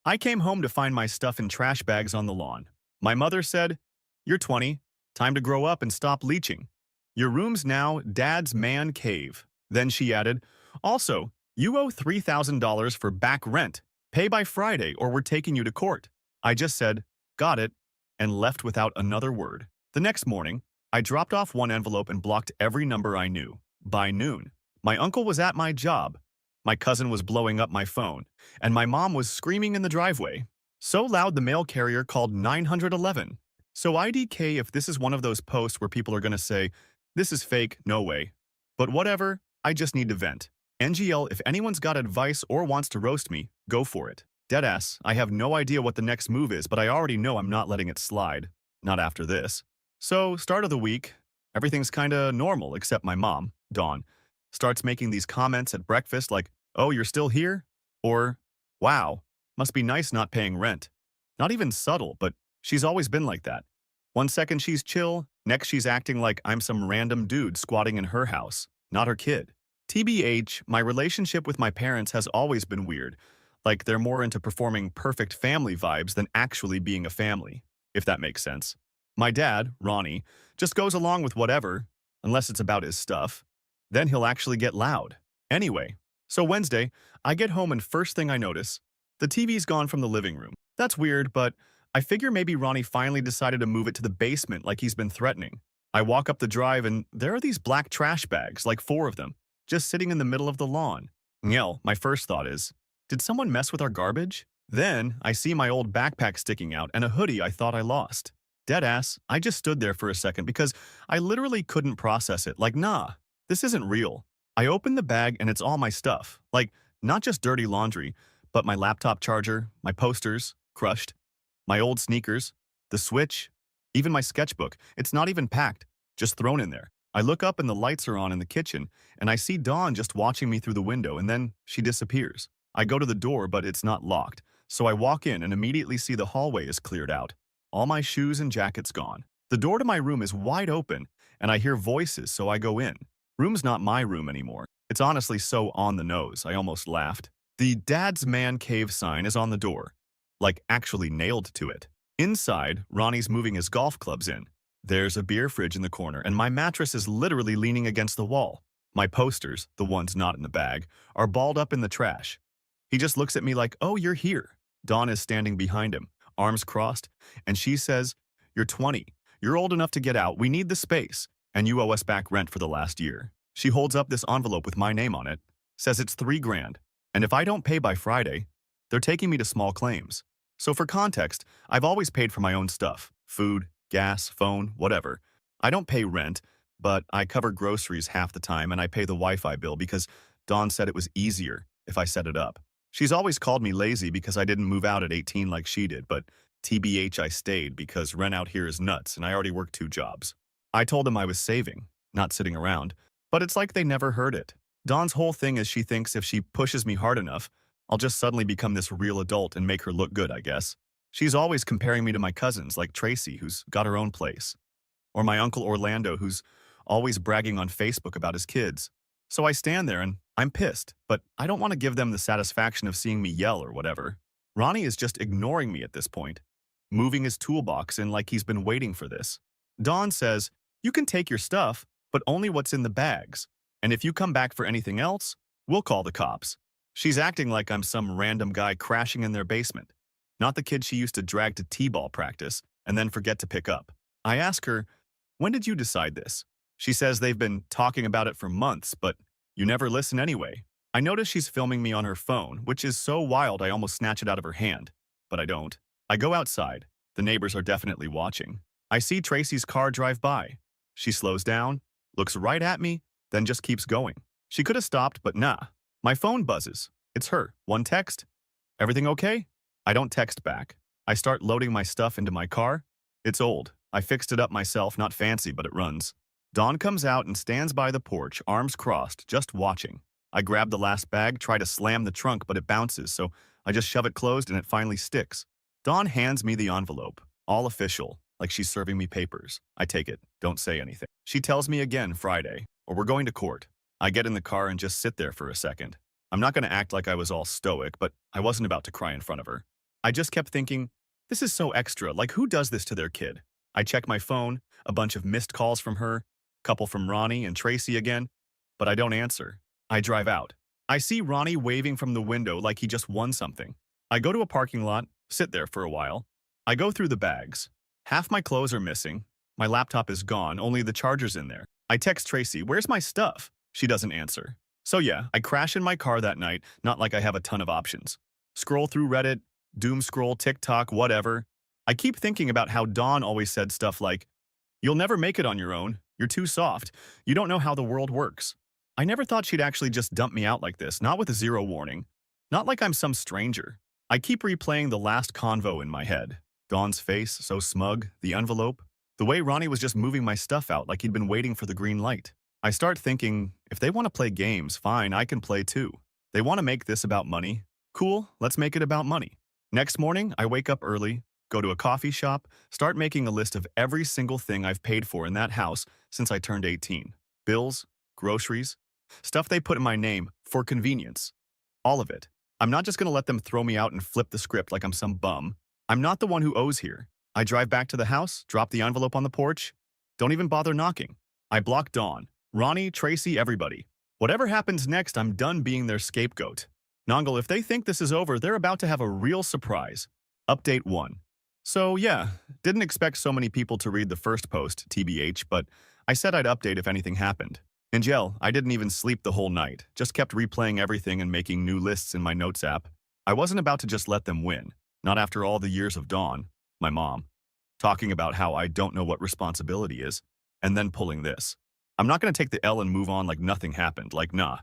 I came home to find my stuff in trash bags on the lawn. My mother said, "You're 20. Time to grow up and stop leeching. Your room's now Dad's man cave." Then she added, "Also, you owe $3,000 for back rent. Pay by Friday or we're taking you to court." I just said, "Got it," and left without another word. The next morning, I dropped off one envelope and blocked every number I knew. By noon, my uncle was at my job. My cousin was blowing up my phone, and my mom was screaming in the driveway. So loud the mail carrier called 911. So IDK if this is one of those posts where people are going to say, "This is fake, no way." But whatever, I just need to vent. NGL, if anyone's got advice or wants to roast me, go for it. Deadass, I have no idea what the next move is, but I already know I'm not letting it slide. Not after this. So, start of the week, everything's kinda normal except my mom, Dawn, starts making these comments at breakfast like, "Oh, you're still here?" Or, "Wow, must be nice not paying rent." Not even subtle, but she's always been like that. One second she's chill, next she's acting like I'm some random dude squatting in her house, not her kid. TBH, my relationship with my parents has always been weird. Like they're more into performing perfect family vibes than actually being a family, if that makes sense. My dad, Ronnie, just goes along with whatever, unless it's about his stuff. Then he'll actually get loud. Anyway, so Wednesday, I get home and first thing I notice, the TV's gone from the living room. That's weird, but I figure maybe Ronnie finally decided to move it to the basement like he's been threatening. I walk up the drive and there are these black trash bags, like 4 of them, just sitting in the middle of the lawn. Nyell, my first thought is, did someone mess with our garbage? Then I see my old backpack sticking out and a hoodie I thought I lost. Deadass, I just stood there for a second because I literally couldn't process it. Like, nah, this isn't real. I opened the bag and it's all my stuff. Like, not just dirty laundry, but my laptop charger, my posters, crushed, my old sneakers, the Switch, even my sketchbook. It's not even packed, just thrown in there. I look up and the lights are on in the kitchen, and I see Dawn just watching me through the window, and then she disappears. I go to the door, but it's not locked, so I walk in and immediately see the hallway is cleared out. All my shoes and jackets gone. The door to my room is wide open, and I hear voices, so I go in. Room's not my room anymore. It's honestly so on the nose, I almost laughed. The Dad's Man Cave sign is on the door, like actually nailed to it. Inside, Ronnie's moving his golf clubs in. There's a beer fridge in the corner, and my mattress is literally leaning against the wall. My posters, the ones not in the bag, are balled up in the trash. He just looks at me like, "Oh, you're here." Dawn is standing behind him, arms crossed, and she says, "You're 20. You're old enough to get out. We need the space, and you owe us back rent for the last year." She holds up this envelope with my name on it, says it's $3,000, and if I don't pay by Friday, they're taking me to small claims. So for context, I've always paid for my own stuff, food, gas, phone, whatever. I don't pay rent, but I cover groceries half the time and I pay the Wi-Fi bill because Dawn said it was easier if I set it up. She's always called me lazy because I didn't move out at 18 like she did, but TBH I stayed because rent out here is nuts and I already work 2 jobs. I told them I was saving, not sitting around, but it's like they never heard it. Dawn's whole thing is she thinks if she pushes me hard enough, I'll just suddenly become this real adult and make her look good, I guess. She's always comparing me to my cousins like Tracy, who's got her own place, or my uncle Orlando, who's always bragging on Facebook about his kids. So I stand there and I'm pissed, but I don't want to give them the satisfaction of seeing me yell or whatever. Ronnie is just ignoring me at this point, moving his toolbox in like he's been waiting for this. Dawn says, "You can take your stuff, but only what's in the bags. And if you come back for anything else, we'll call the cops." She's acting like I'm some random guy crashing in their basement, not the kid she used to drag to t-ball practice and then forget to pick up. I ask her, "When did you decide this?" She says they've been talking about it for months, but you never listen anyway. I notice she's filming me on her phone, which is so wild I almost snatch it out of her hand, but I don't. I go outside. The neighbors are definitely watching. I see Tracy's car drive by. She slows down, looks right at me, then just keeps going. She could have stopped, but nah. My phone buzzes. It's her. One text. "Everything okay?" I don't text back. I start loading my stuff into my car. It's old. I fixed it up myself, not fancy, but it runs. Dawn comes out and stands by the porch, arms crossed, just watching. I grab the last bag, try to slam the trunk, but it bounces, so I just shove it closed and it finally sticks. Dawn hands me the envelope, all official, like she's serving me papers. I take it, don't say anything. She tells me again Friday, or we're going to court. I get in the car and just sit there for a second. I'm not going to act like I was all stoic, but I wasn't about to cry in front of her. I just kept thinking, this is so extra, like who does this to their kid? I check my phone, a bunch of missed calls from her, couple from Ronnie and Tracy again, but I don't answer. I drive out. I see Ronnie waving from the window like he just won something. I go to a parking lot, sit there for a while. I go through the bags. Half my clothes are missing. My laptop is gone, only the charger's in there. I text Tracy, where's my stuff? She doesn't answer. So yeah, I crash in my car that night, not like I have a ton of options. Scroll through Reddit, doom scroll, TikTok, whatever. I keep thinking about how Dawn always said stuff like, you'll never make it on your own. You're too soft. You don't know how the world works. I never thought she'd actually just dump me out like this, not with a zero warning. Not like I'm some stranger. I keep replaying the last convo in my head. Dawn's face, so smug, the envelope, the way Ronnie was just moving my stuff out like he'd been waiting for the green light. I start thinking, if they want to play games, fine, I can play too. They want to make this about money? Cool, let's make it about money. Next morning, I wake up early, go to a coffee shop, start making a list of every single thing I've paid for in that house since I turned 18. Bills, groceries, stuff they put in my name for convenience. All of it. I'm not just going to let them throw me out and flip the script like I'm some bum. I'm not the one who owes here. I drive back to the house, drop the envelope on the porch. Don't even bother knocking. I block Dawn, Ronnie, Tracy, everybody. Whatever happens next, I'm done being their scapegoat. Nongle, if they think this is over, they're about to have a real surprise. Update 1. So yeah, didn't expect so many people to read the first post, TBH, but I said I'd update if anything happened. In jail, I didn't even sleep the whole night, just kept replaying everything and making new lists in my notes app. I wasn't about to just let them win, not after all the years of Dawn, my mom, talking about how I don't know what responsibility is, and then pulling this. I'm not going to take the L and move on like nothing happened, like nah.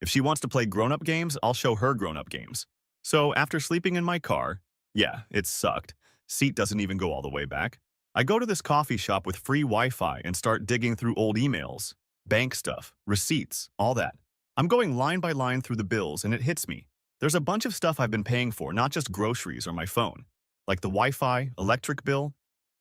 If she wants to play grown-up games, I'll show her grown-up games. So after sleeping in my car, yeah, it sucked. Seat doesn't even go all the way back. I go to this coffee shop with free Wi-Fi and start digging through old emails, bank stuff, receipts, all that. I'm going line by line through the bills and it hits me. There's a bunch of stuff I've been paying for, not just groceries or my phone. Like the Wi-Fi, electric bill.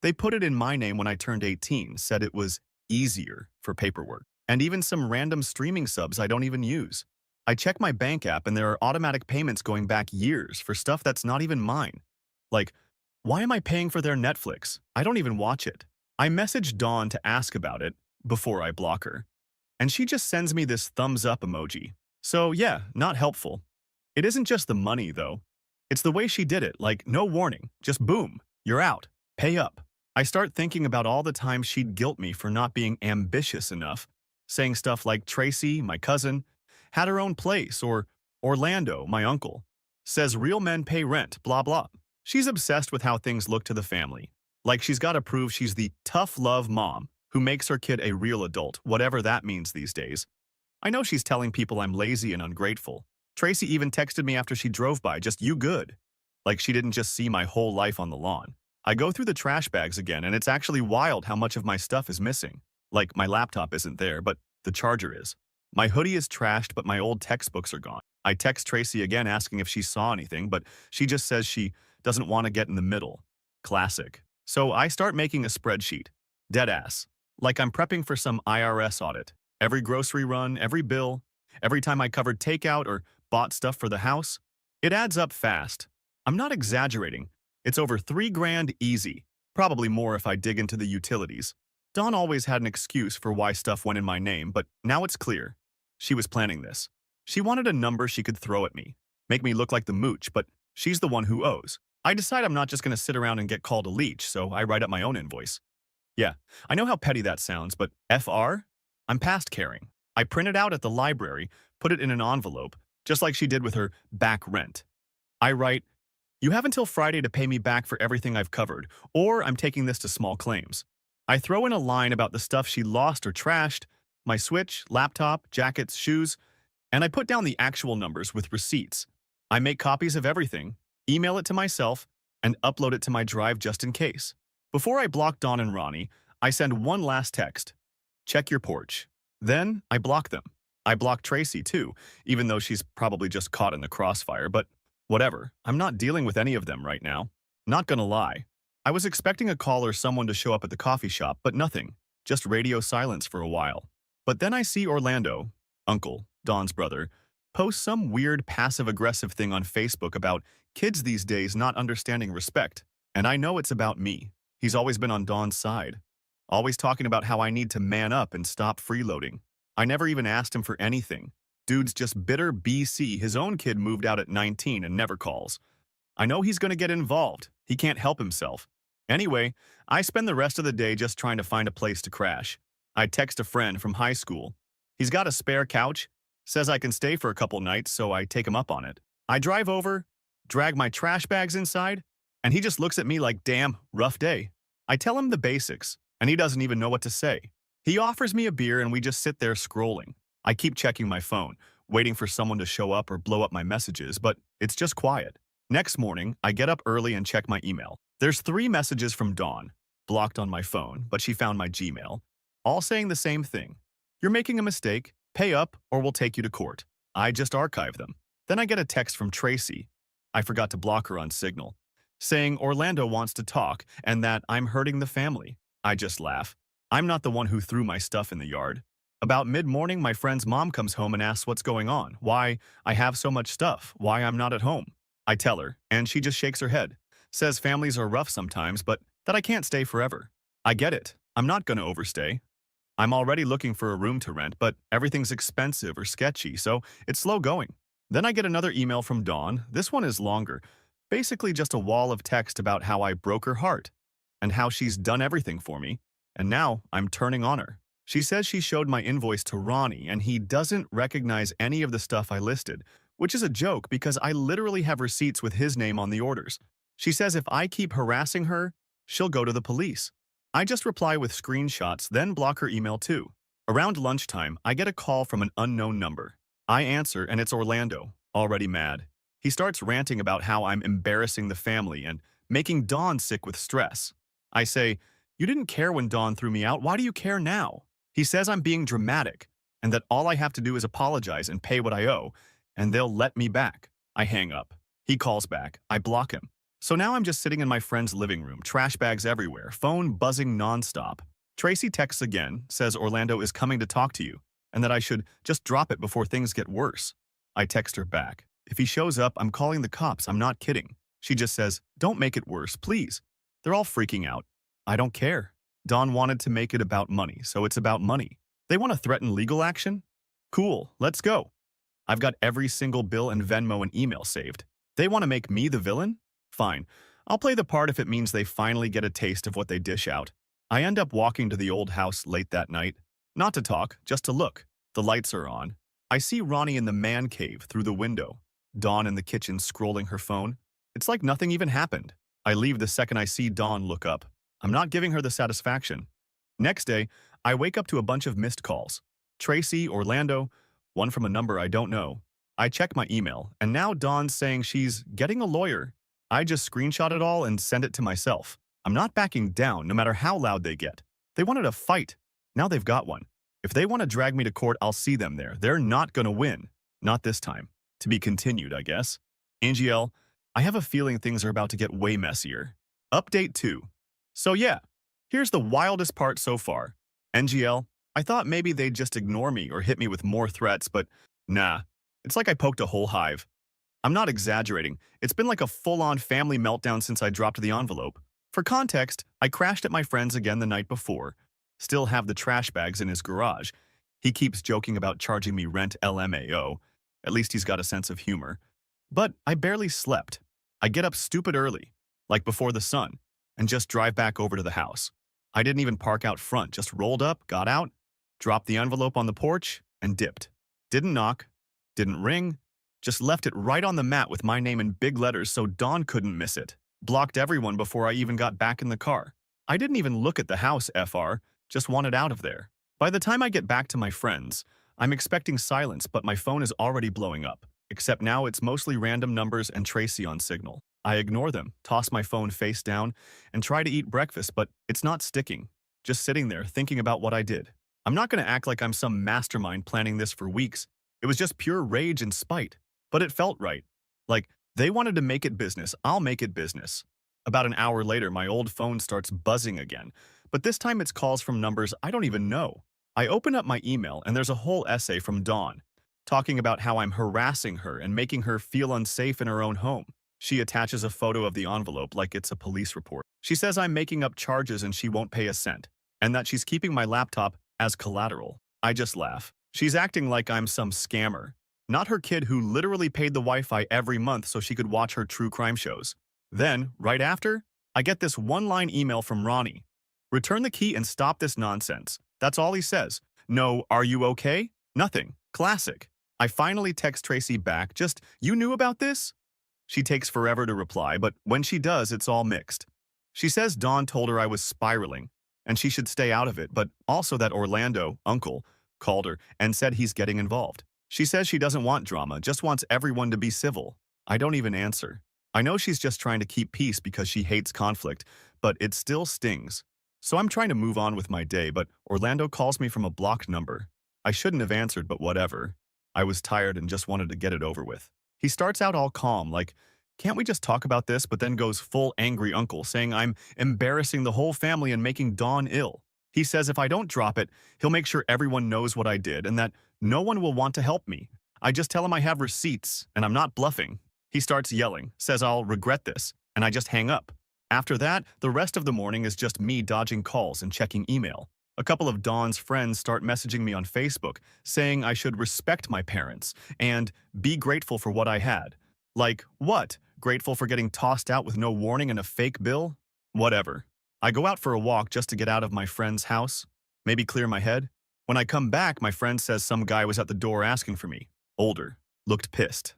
They put it in my name when I turned 18, said it was easier for paperwork. And even some random streaming subs I don't even use. I check my bank app and there are automatic payments going back years for stuff that's not even mine. Like, why am I paying for their Netflix? I don't even watch it. I message Dawn to ask about it before I block her. And she just sends me this thumbs up emoji. So yeah, not helpful. It isn't just the money though. It's the way she did it, like no warning, just boom, you're out, pay up. I start thinking about all the times she'd guilt me for not being ambitious enough, saying stuff like Tracy, my cousin, had her own place, or Orlando, my uncle, says real men pay rent, blah blah. She's obsessed with how things look to the family, like she's got to prove she's the tough love mom who makes her kid a real adult, whatever that means these days. I know she's telling people I'm lazy and ungrateful. Tracy even texted me after she drove by, just you good. Like she didn't just see my whole life on the lawn. I go through the trash bags again and it's actually wild how much of my stuff is missing. Like my laptop isn't there, but the charger is. My hoodie is trashed, but my old textbooks are gone. I text Tracy again asking if she saw anything, but she just says she doesn't want to get in the middle. Classic. So I start making a spreadsheet. Deadass. Like I'm prepping for some IRS audit. Every grocery run, every bill, every time I covered takeout or bought stuff for the house. It adds up fast. I'm not exaggerating. It's over $3,000 easy. Probably more if I dig into the utilities. Dawn always had an excuse for why stuff went in my name, but now it's clear. She was planning this. She wanted a number she could throw at me, make me look like the mooch, but she's the one who owes. I decide I'm not just going to sit around and get called a leech, so I write up my own invoice. Yeah, I know how petty that sounds, but FR? I'm past caring. I print it out at the library, put it in an envelope, just like she did with her back rent. I write, you have until Friday to pay me back for everything I've covered, or I'm taking this to small claims. I throw in a line about the stuff she lost or trashed, my Switch, laptop, jackets, shoes, and I put down the actual numbers with receipts. I make copies of everything, email it to myself, and upload it to my drive just in case. Before I block Dawn and Ronnie, I send one last text. Check your porch. Then I block them. I block Tracy too, even though she's probably just caught in the crossfire, but whatever. I'm not dealing with any of them right now. Not gonna lie. I was expecting a call or someone to show up at the coffee shop, but nothing. Just radio silence for a while. But then I see Orlando, Uncle, Dawn's brother, post some weird passive-aggressive thing on Facebook about Kids these days not understanding respect. And I know it's about me. He's always been on Dawn's side. Always talking about how I need to man up and stop freeloading. I never even asked him for anything. Dude's just bitter BC. His own kid moved out at 19 and never calls. I know he's going to get involved. He can't help himself. Anyway, I spend the rest of the day just trying to find a place to crash. I text a friend from high school. He's got a spare couch, says I can stay for a couple nights, so I take him up on it. I drive over, drag my trash bags inside, and he just looks at me like, damn, rough day. I tell him the basics, and he doesn't even know what to say. He offers me a beer and we just sit there scrolling. I keep checking my phone, waiting for someone to show up or blow up my messages, but it's just quiet. Next morning, I get up early and check my email. There's 3 messages from Dawn, blocked on my phone, but she found my Gmail, all saying the same thing. You're making a mistake, pay up, or we'll take you to court. I just archive them. Then I get a text from Tracy. I forgot to block her on Signal, saying Orlando wants to talk and that I'm hurting the family. I just laugh. I'm not the one who threw my stuff in the yard. About mid-morning, my friend's mom comes home and asks what's going on, why I have so much stuff, why I'm not at home. I tell her, and she just shakes her head, says families are rough sometimes, but that I can't stay forever. I get it. I'm not going to overstay. I'm already looking for a room to rent, but everything's expensive or sketchy, so it's slow going. Then I get another email from Dawn. This one is longer. Basically just a wall of text about how I broke her heart and how she's done everything for me, and now I'm turning on her. She says she showed my invoice to Ronnie and he doesn't recognize any of the stuff I listed, which is a joke because I literally have receipts with his name on the orders. She says if I keep harassing her, she'll go to the police. I just reply with screenshots, then block her email too. Around lunchtime, I get a call from an unknown number. I answer and it's Orlando, already mad. He starts ranting about how I'm embarrassing the family and making Dawn sick with stress. I say, you didn't care when Dawn threw me out, why do you care now? He says I'm being dramatic and that all I have to do is apologize and pay what I owe, and they'll let me back. I hang up. He calls back. I block him. So now I'm just sitting in my friend's living room, trash bags everywhere, phone buzzing nonstop. Tracy texts again, says Orlando is coming to talk to you, and that I should just drop it before things get worse. I text her back. If he shows up, I'm calling the cops, I'm not kidding. She just says, don't make it worse, please. They're all freaking out. I don't care. Dawn wanted to make it about money, so it's about money. They want to threaten legal action? Cool, let's go. I've got every single bill and Venmo and email saved. They want to make me the villain? Fine. I'll play the part if it means they finally get a taste of what they dish out. I end up walking to the old house late that night. Not to talk, just to look. The lights are on. I see Ronnie in the man cave through the window. Dawn in the kitchen scrolling her phone. It's like nothing even happened. I leave the second I see Dawn look up. I'm not giving her the satisfaction. Next day, I wake up to a bunch of missed calls. Tracy, Orlando, one from a number I don't know. I check my email, and now Dawn's saying she's getting a lawyer. I just screenshot it all and send it to myself. I'm not backing down, no matter how loud they get. They wanted a fight. Now they've got one. If they want to drag me to court, I'll see them there. They're not gonna win. Not this time. To be continued, I guess. Angiel, I have a feeling things are about to get way messier. Update 2. So yeah, here's the wildest part so far. NGL, I thought maybe they'd just ignore me or hit me with more threats, but nah. It's like I poked a whole hive. I'm not exaggerating. It's been like a full-on family meltdown since I dropped the envelope. For context, I crashed at my friend's again the night before. Still have the trash bags in his garage. He keeps joking about charging me rent LMAO. At least he's got a sense of humor. But I barely slept. I get up stupid early, like before the sun, and just drive back over to the house. I didn't even park out front, just rolled up, got out, dropped the envelope on the porch, and dipped. Didn't knock, didn't ring, just left it right on the mat with my name in big letters so Dawn couldn't miss it. Blocked everyone before I even got back in the car. I didn't even look at the house, FR, just wanted out of there. By the time I get back to my friends, I'm expecting silence, but my phone is already blowing up. Except now it's mostly random numbers and Tracy on Signal. I ignore them, toss my phone face down, and try to eat breakfast, but it's not sticking. Just sitting there, thinking about what I did. I'm not going to act like I'm some mastermind planning this for weeks. It was just pure rage and spite. But it felt right. Like, they wanted to make it business, I'll make it business. About an hour later, my old phone starts buzzing again. But this time it's calls from numbers I don't even know. I open up my email and there's a whole essay from Dawn, talking about how I'm harassing her and making her feel unsafe in her own home. She attaches a photo of the envelope like it's a police report. She says I'm making up charges and she won't pay a cent, and that she's keeping my laptop as collateral. I just laugh. She's acting like I'm some scammer, not her kid who literally paid the Wi-Fi every month so she could watch her true crime shows. Then, right after, I get this one-line email from Ronnie. Return the key and stop this nonsense. That's all he says. No, are you okay? Nothing. Classic. I finally text Tracy back, just, you knew about this? She takes forever to reply, but when she does, it's all mixed. She says Dawn told her I was spiraling, and she should stay out of it, but also that Orlando, uncle, called her and said he's getting involved. She says she doesn't want drama, just wants everyone to be civil. I don't even answer. I know she's just trying to keep peace because she hates conflict, but it still stings. So I'm trying to move on with my day, but Orlando calls me from a blocked number. I shouldn't have answered, but whatever. I was tired and just wanted to get it over with. He starts out all calm, like, can't we just talk about this, but then goes full angry uncle, saying I'm embarrassing the whole family and making Dawn ill. He says if I don't drop it, he'll make sure everyone knows what I did and that no one will want to help me. I just tell him I have receipts and I'm not bluffing. He starts yelling, says I'll regret this, and I just hang up. After that, the rest of the morning is just me dodging calls and checking email. A couple of Dawn's friends start messaging me on Facebook, saying I should respect my parents and be grateful for what I had. Like, what? Grateful for getting tossed out with no warning and a fake bill? Whatever. I go out for a walk just to get out of my friend's house, maybe clear my head. When I come back, my friend says some guy was at the door asking for me. Older. Looked pissed.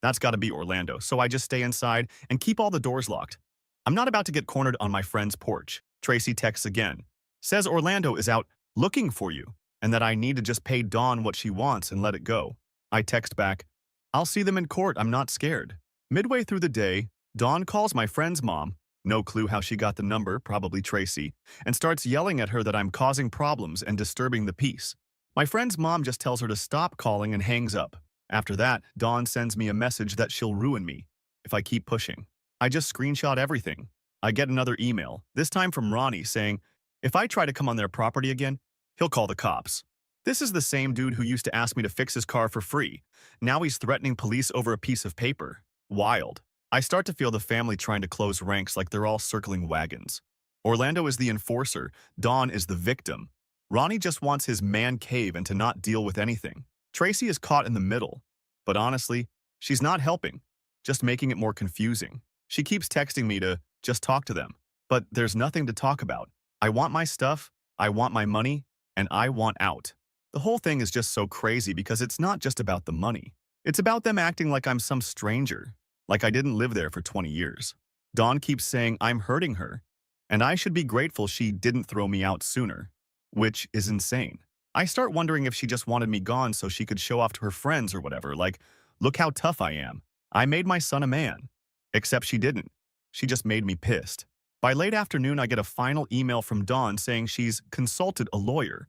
That's gotta be Orlando, so I just stay inside and keep all the doors locked. I'm not about to get cornered on my friend's porch. Tracy texts again. Says Orlando is out looking for you and that I need to just pay Dawn what she wants and let it go. I text back, I'll see them in court, I'm not scared. Midway through the day, Dawn calls my friend's mom, no clue how she got the number, probably Tracy, and starts yelling at her that I'm causing problems and disturbing the peace. My friend's mom just tells her to stop calling and hangs up. After that, Dawn sends me a message that she'll ruin me if I keep pushing. I just screenshot everything. I get another email, this time from Ronnie, saying, if I try to come on their property again, he'll call the cops. This is the same dude who used to ask me to fix his car for free. Now he's threatening police over a piece of paper. Wild. I start to feel the family trying to close ranks like they're all circling wagons. Orlando is the enforcer, Dawn is the victim. Ronnie just wants his man cave and to not deal with anything. Tracy is caught in the middle. But honestly, she's not helping, just making it more confusing. She keeps texting me to just talk to them. But there's nothing to talk about. I want my stuff, I want my money, and I want out. The whole thing is just so crazy because it's not just about the money. It's about them acting like I'm some stranger, like I didn't live there for 20 years. Dawn keeps saying I'm hurting her, and I should be grateful she didn't throw me out sooner, which is insane. I start wondering if she just wanted me gone so she could show off to her friends or whatever, like, look how tough I am. I made my son a man. Except she didn't. She just made me pissed. By late afternoon, I get a final email from Dawn saying she's consulted a lawyer,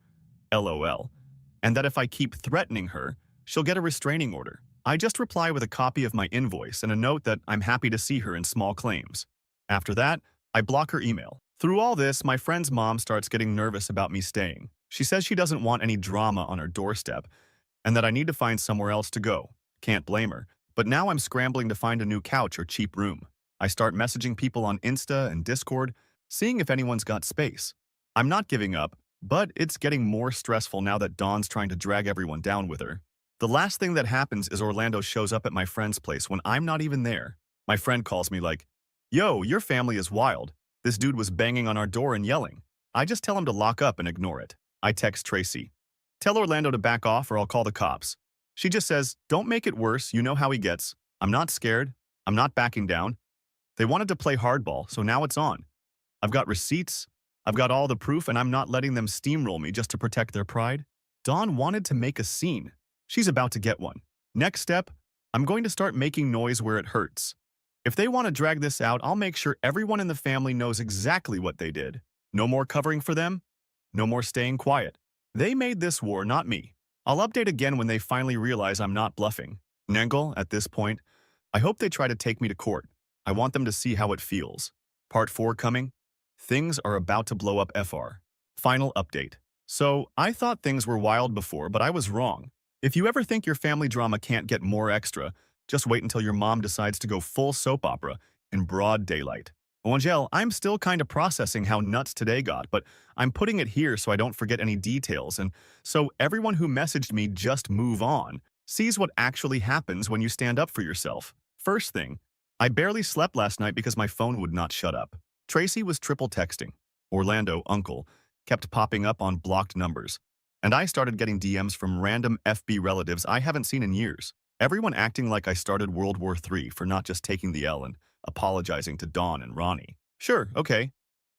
LOL, and that if I keep threatening her, she'll get a restraining order. I just reply with a copy of my invoice and a note that I'm happy to see her in small claims. After that, I block her email. Through all this, my friend's mom starts getting nervous about me staying. She says she doesn't want any drama on her doorstep and that I need to find somewhere else to go. Can't blame her. But now I'm scrambling to find a new couch or cheap room. I start messaging people on Insta and Discord, seeing if anyone's got space. I'm not giving up, but it's getting more stressful now that Dawn's trying to drag everyone down with her. The last thing that happens is Orlando shows up at my friend's place when I'm not even there. My friend calls me like, yo, your family is wild. This dude was banging on our door and yelling. I just tell him to lock up and ignore it. I text Tracy. Tell Orlando to back off or I'll call the cops. She just says, don't make it worse, you know how he gets. I'm not scared. I'm not backing down. They wanted to play hardball, so now it's on. I've got receipts. I've got all the proof and I'm not letting them steamroll me just to protect their pride. Dawn wanted to make a scene. She's about to get one. Next step, I'm going to start making noise where it hurts. If they want to drag this out, I'll make sure everyone in the family knows exactly what they did. No more covering for them. No more staying quiet. They made this war, not me. I'll update again when they finally realize I'm not bluffing. Nengle, at this point, I hope they try to take me to court. I want them to see how it feels. Part 4 coming. Things are about to blow up FR. Final update. So, I thought things were wild before, but I was wrong. If you ever think your family drama can't get more extra, Just wait until your mom decides to go full soap opera in broad daylight. Oh, Angel, I'm still kind of processing how nuts today got, but I'm putting it here so I don't forget any details, and so everyone who messaged me just move on sees what actually happens when you stand up for yourself. First thing, I barely slept last night because my phone would not shut up. Tracy was triple texting. Orlando, uncle, kept popping up on blocked numbers. And I started getting DMs from random FB relatives I haven't seen in years. Everyone acting like I started World War III for not just taking the L and apologizing to Dawn and Ronnie. Sure, okay.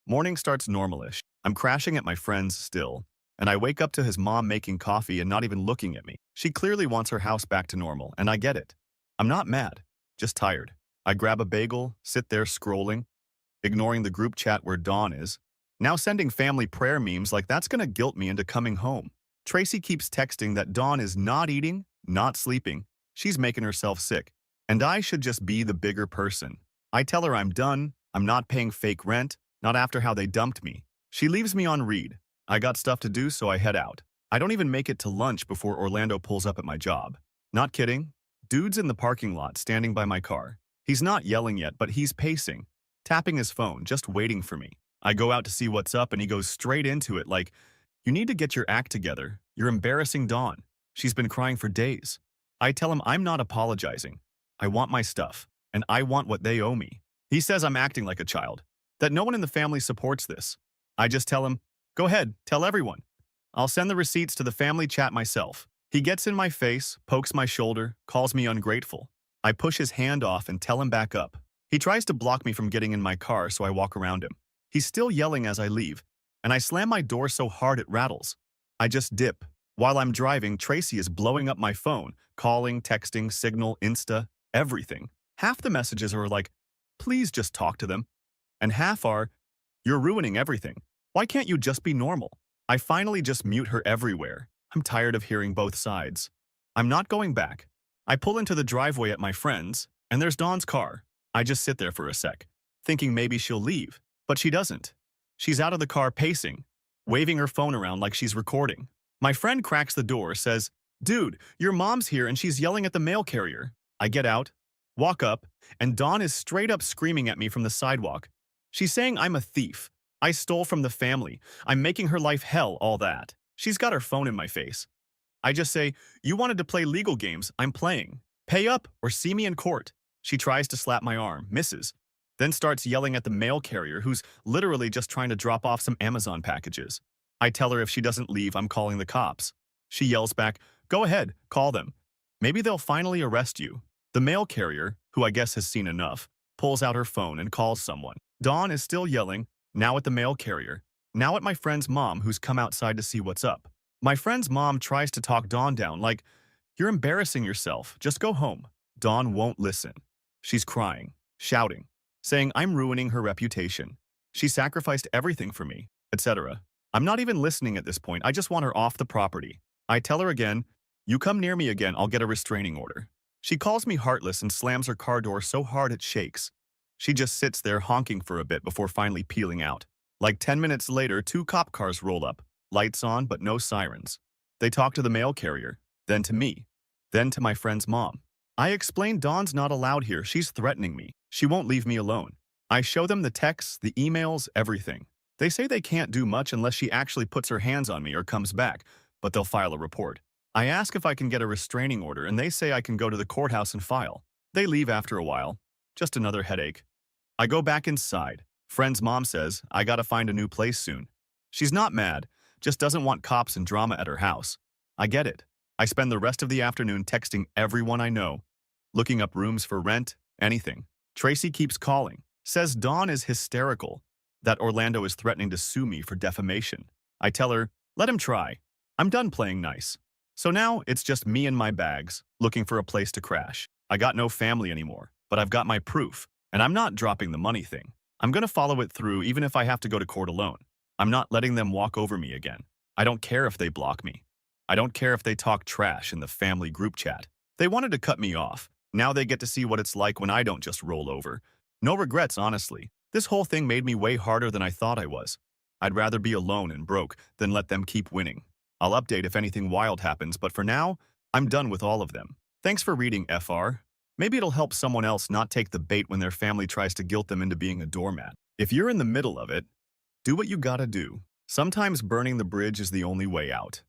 Morning starts normalish. I'm crashing at my friend's still, and I wake up to his mom making coffee and not even looking at me. She clearly wants her house back to normal, and I get it. I'm not mad, just tired. I grab a bagel, sit there scrolling, ignoring the group chat where Dawn is, now sending family prayer memes like that's gonna guilt me into coming home. Tracy keeps texting that Dawn is not eating, not sleeping. She's making herself sick, and I should just be the bigger person. I tell her I'm done, I'm not paying fake rent, not after how they dumped me. She leaves me on read. I got stuff to do, so I head out. I don't even make it to lunch before Orlando pulls up at my job. Not kidding. Dude's in the parking lot standing by my car. He's not yelling yet, but he's pacing, tapping his phone, just waiting for me. I go out to see what's up, and he goes straight into it like, "You need to get your act together. You're embarrassing Dawn. She's been crying for days." I tell him I'm not apologizing. I want my stuff, and I want what they owe me. He says I'm acting like a child, that no one in the family supports this. I just tell him, "Go ahead, tell everyone. I'll send the receipts to the family chat myself." He gets in my face, pokes my shoulder, calls me ungrateful. I push his hand off and tell him back up. He tries to block me from getting in my car, so I walk around him. He's still yelling as I leave, and I slam my door so hard it rattles. I just dip. While I'm driving, Tracy is blowing up my phone, calling, texting, Signal, Insta, everything. Half the messages are like, "Please just talk to them," and half are, "You're ruining everything. Why can't you just be normal?" I finally just mute her everywhere. I'm tired of hearing both sides. I'm not going back. I pull into the driveway at my friend's, and there's Dawn's car. I just sit there for a sec, thinking maybe she'll leave, but she doesn't. She's out of the car pacing, waving her phone around like she's recording. My friend cracks the door, says, "Dude, your mom's here and she's yelling at the mail carrier." I get out, walk up, and Dawn is straight up screaming at me from the sidewalk. She's saying I'm a thief. I stole from the family. I'm making her life hell, all that. She's got her phone in my face. I just say, "You wanted to play legal games, I'm playing. Pay up or see me in court." She tries to slap my arm, misses, then starts yelling at the mail carrier who's literally just trying to drop off some Amazon packages. I tell her if she doesn't leave, I'm calling the cops. She yells back, "Go ahead, call them. Maybe they'll finally arrest you." The mail carrier, who I guess has seen enough, pulls out her phone and calls someone. Dawn is still yelling, now at the mail carrier, now at my friend's mom who's come outside to see what's up. My friend's mom tries to talk Dawn down like, "You're embarrassing yourself, just go home." Dawn won't listen. She's crying, shouting, saying I'm ruining her reputation. She sacrificed everything for me, etc. I'm not even listening at this point, I just want her off the property. I tell her again, "You come near me again, I'll get a restraining order." She calls me heartless and slams her car door so hard it shakes. She just sits there honking for a bit before finally peeling out. Like 10 minutes later, 2 cop cars roll up, lights on but no sirens. They talk to the mail carrier, then to me, then to my friend's mom. I explain Dawn's not allowed here, she's threatening me. She won't leave me alone. I show them the texts, the emails, everything. They say they can't do much unless she actually puts her hands on me or comes back, but they'll file a report. I ask if I can get a restraining order, and they say I can go to the courthouse and file. They leave after a while. Just another headache. I go back inside. Friend's mom says I gotta find a new place soon. She's not mad, just doesn't want cops and drama at her house. I get it. I spend the rest of the afternoon texting everyone I know, looking up rooms for rent, anything. Tracy keeps calling, says Dawn is hysterical, that Orlando is threatening to sue me for defamation. I tell her, let him try. I'm done playing nice. So now it's just me and my bags, looking for a place to crash. I got no family anymore, but I've got my proof, and I'm not dropping the money thing. I'm gonna follow it through even if I have to go to court alone. I'm not letting them walk over me again. I don't care if they block me. I don't care if they talk trash in the family group chat. They wanted to cut me off. Now they get to see what it's like when I don't just roll over. No regrets, honestly. This whole thing made me way harder than I thought I was. I'd rather be alone and broke than let them keep winning. I'll update if anything wild happens, but for now, I'm done with all of them. Thanks for reading, FR. Maybe it'll help someone else not take the bait when their family tries to guilt them into being a doormat. If you're in the middle of it, do what you gotta do. Sometimes burning the bridge is the only way out.